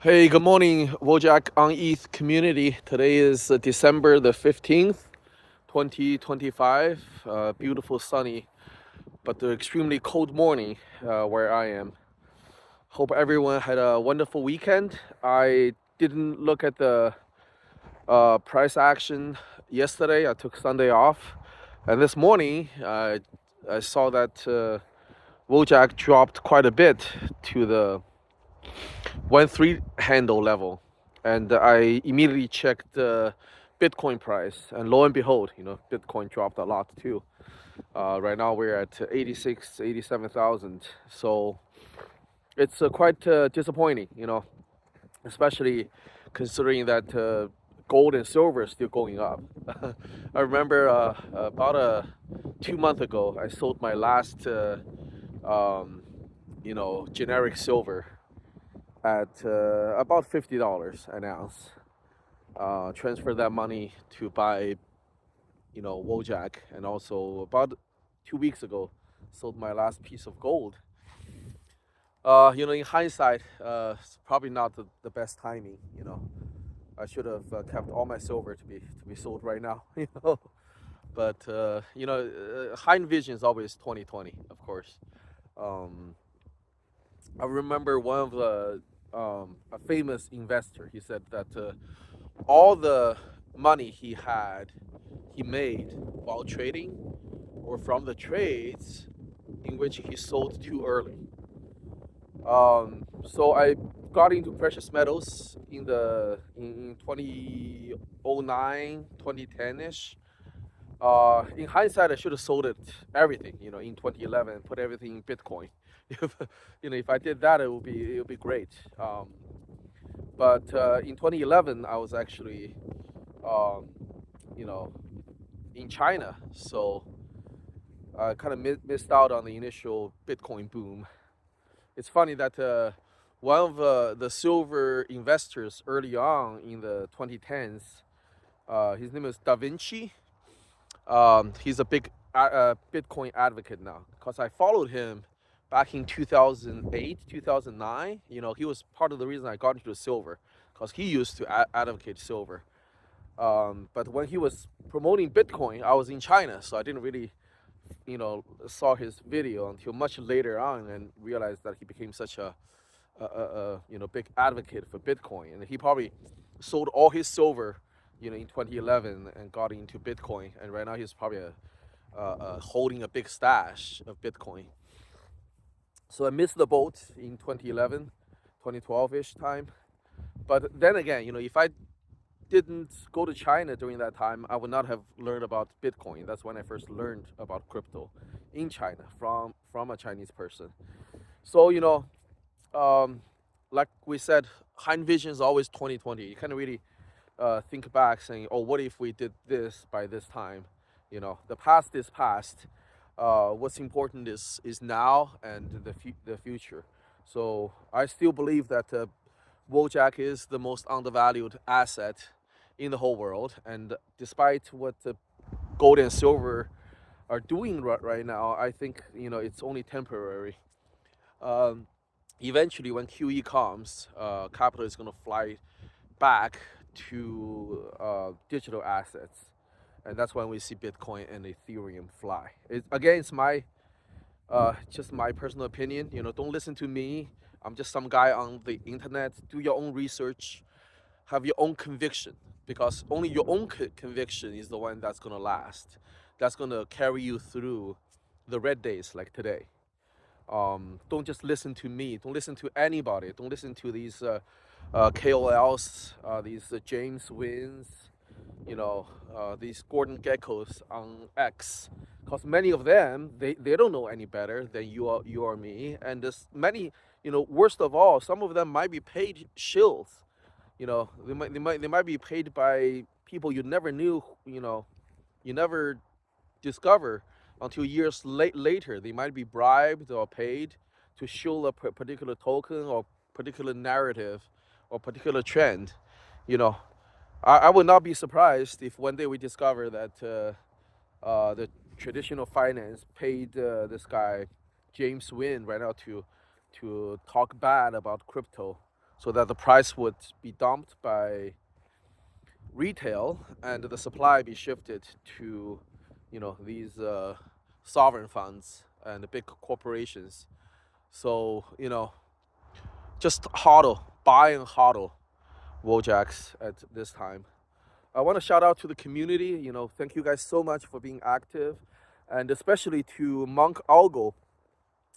Hey, good morning, Wojak on ETH community. Today is December the 15th, 2025. Beautiful, sunny, but extremely cold morning where I am. Hope everyone had a wonderful weekend. I didn't look at the price action yesterday. I took Sunday off. And this morning, I saw that Wojak dropped quite a bit to the 1-3 handle level, and I immediately checked the Bitcoin price, and lo and behold, Bitcoin dropped a lot too. Right now we're at 86, 87,000. So it's quite disappointing, especially considering that gold and silver is still going up. I remember about 2 months ago, I sold my last, um, generic silver at about $50 an ounce. Transfer that money to buy, Wojak, and also about 2 weeks ago, sold my last piece of gold. In hindsight, it's probably not the best timing. I should have kept all my silver to be sold right now. But high vision is always 2020, of course. Um, I remember one of the a famous investor. He said that all the money he made while trading, or from the trades in which he sold too early. So I got into precious metals in 2009, 2010-ish. In hindsight, I should have sold it everything, in 2011, put everything in Bitcoin. If if I did that, it would be great. But in 2011, I was actually, um, you know, in China, so I kind of missed out on the initial Bitcoin boom. It's funny that one of the silver investors early on in the 2010s, his name is Da Vinci. He's a big Bitcoin advocate now because I followed him back in 2008, 2009. He was part of the reason I got into silver because he used to advocate silver. But when he was promoting Bitcoin, I was in China, so I didn't really, saw his video until much later on and realized that he became such a big advocate for Bitcoin, and he probably sold all his silver, in 2011 and got into Bitcoin, and right now he's probably holding a big stash of Bitcoin. So I missed the boat in 2011, 2012-ish time. But then again, if I didn't go to China during that time, I would not have learned about Bitcoin. That's when I first learned about crypto in China from a Chinese person. So um, like we said, hind vision is always 2020. You can't really think back saying, "Oh, what if we did this by this time?" The past is past. What's important is now and the future. So I still believe that Wojak is the most undervalued asset in the whole world. And despite what the gold and silver are doing right now, I think it's only temporary. Um, Eventually, when QE comes, capital is going to fly back to digital assets, and that's when we see Bitcoin and Ethereum fly. It's my just my personal opinion. Don't listen to me. I'm just some guy on the internet. Do your own research, have your own conviction, because only your own conviction is the one that's gonna last. That's gonna carry you through the red days like today. Don't just listen to me. Don't listen to anybody. Don't listen to these KOLs, these James Wins, these Gordon Geckos on X, because many of them they don't know any better than you or me, and this many, worst of all, some of them might be paid shills. They might be paid by people you never knew. You never discover until years later. They might be bribed or paid to show a particular token or particular narrative or particular trend. You know, I would not be surprised if one day we discover that the traditional finance paid this guy James Wynn right now to talk bad about crypto so that the price would be dumped by retail and the supply be shifted to, these sovereign funds and the big corporations. So, just hodl, buy and hodl Wojaks at this time. I want to shout out to the community. Thank you guys so much for being active, and especially to Monk Algo.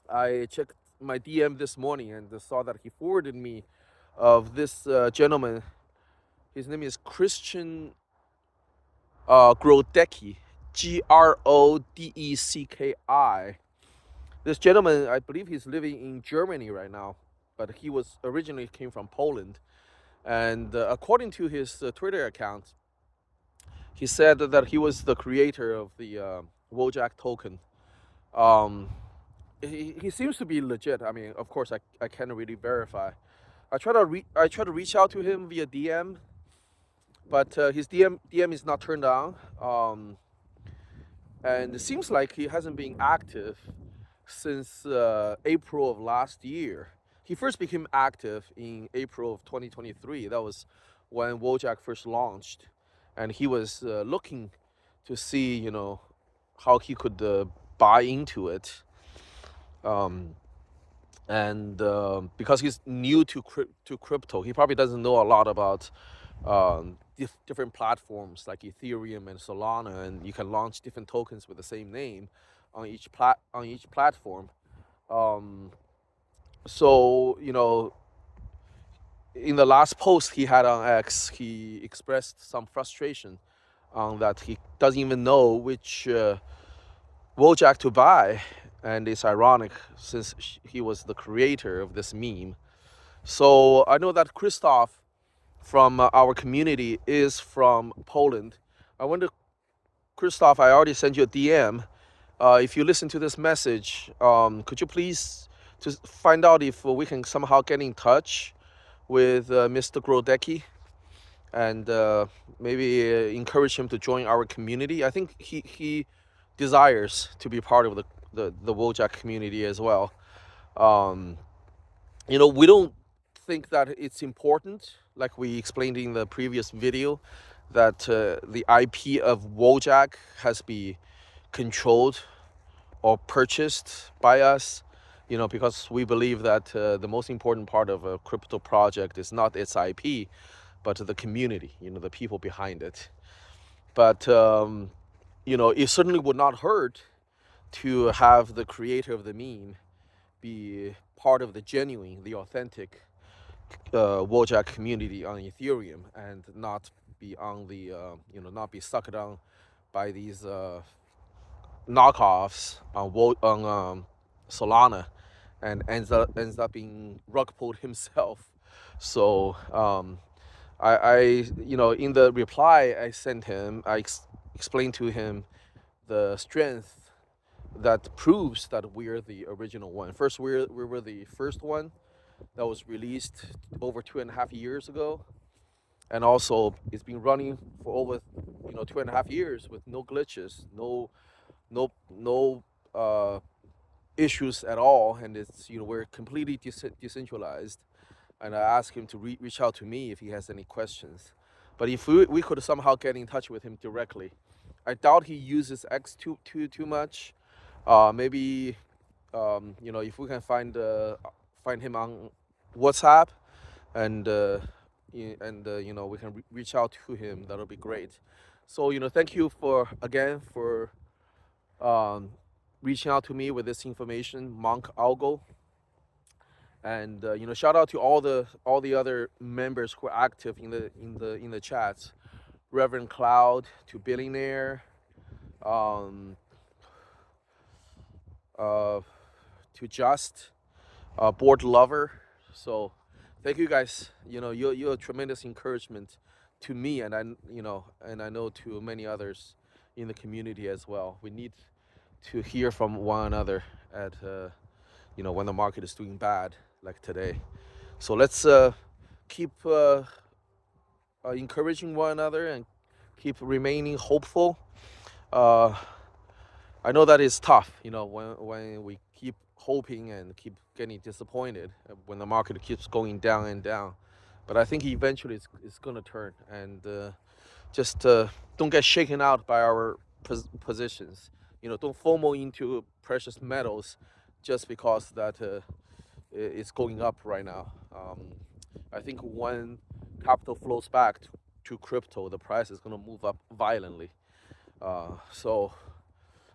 I checked my DM this morning and saw that he forwarded me of this gentleman. His name is Christian Grodecki, Grodecki. This gentleman, I believe he's living in Germany right now, but he was originally came from Poland. And according to his Twitter account, he said that he was the creator of the Wojak token. Um, he seems to be legit. I mean, of course, I can't really verify. I try to reach out to him via DM, but his DM is not turned on. And it seems like he hasn't been active since April of last year. He first became active in April of 2023. That was when Wojak first launched, and he was looking to see, how he could buy into it. Um, and because he's new to crypto, he probably doesn't know a lot about different platforms like Ethereum and Solana, and you can launch different tokens with the same name on each platform. Um, so in the last post he had on X, he expressed some frustration on that he doesn't even know which Wojak to buy, and it's ironic since he was the creator of this meme. So I know that Christoph from our community is from Poland. I wonder, Christoph, I already sent you a DM. If you listen to this message, could you please to find out if we can somehow get in touch with Mr. Grodecki and maybe encourage him to join our community? I think he desires to be part of the Wojak community as well. Um, we don't think that it's important, like we explained in the previous video, that the IP of Wojak has been controlled or purchased by us, because we believe that the most important part of a crypto project is not its IP, but the community, the people behind it. But, it certainly would not hurt to have the creator of the meme be part of the genuine, the authentic Wojak community on Ethereum, and not be on the, not be sucked on by these knockoffs on Solana, and ends up being rug pulled himself. So in the reply I sent him, I explained to him the strength that proves that we're the original one. First, we were the first one that was released over 2.5 years ago, and also it's been running for over 2.5 years with no glitches, no issues at all, and it's we're completely decentralized. And I asked him to reach out to me if he has any questions. But if we could somehow get in touch with him directly, I doubt he uses X too much. Maybe if we can find him on WhatsApp, and we can reach out to him, that'll be great. So thank you for um, reaching out to me with this information, Monk Algo. And shout out to all the other members who are active in the chats, Reverend Cloud to Billionaire, um, uh, to Just, Board Lover. So thank you guys. You're a tremendous encouragement to me, and I know to many others in the community as well. We need to hear from one another at when the market is doing bad like today. So let's keep encouraging one another and keep remaining hopeful. Uh, I know that is tough, when we keep hoping and keep getting disappointed when the market keeps going down and down. But I think eventually it's going to turn, and just don't get shaken out by our positions. Don't FOMO into precious metals just because that it's going up right now. I think when capital flows back to crypto, the price is going to move up violently. So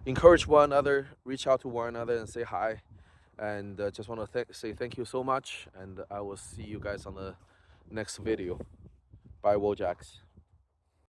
encourage one another, reach out to one another, and say hi. And just want to say thank you so much. And I will see you guys on the next video. Bye, Wojaks.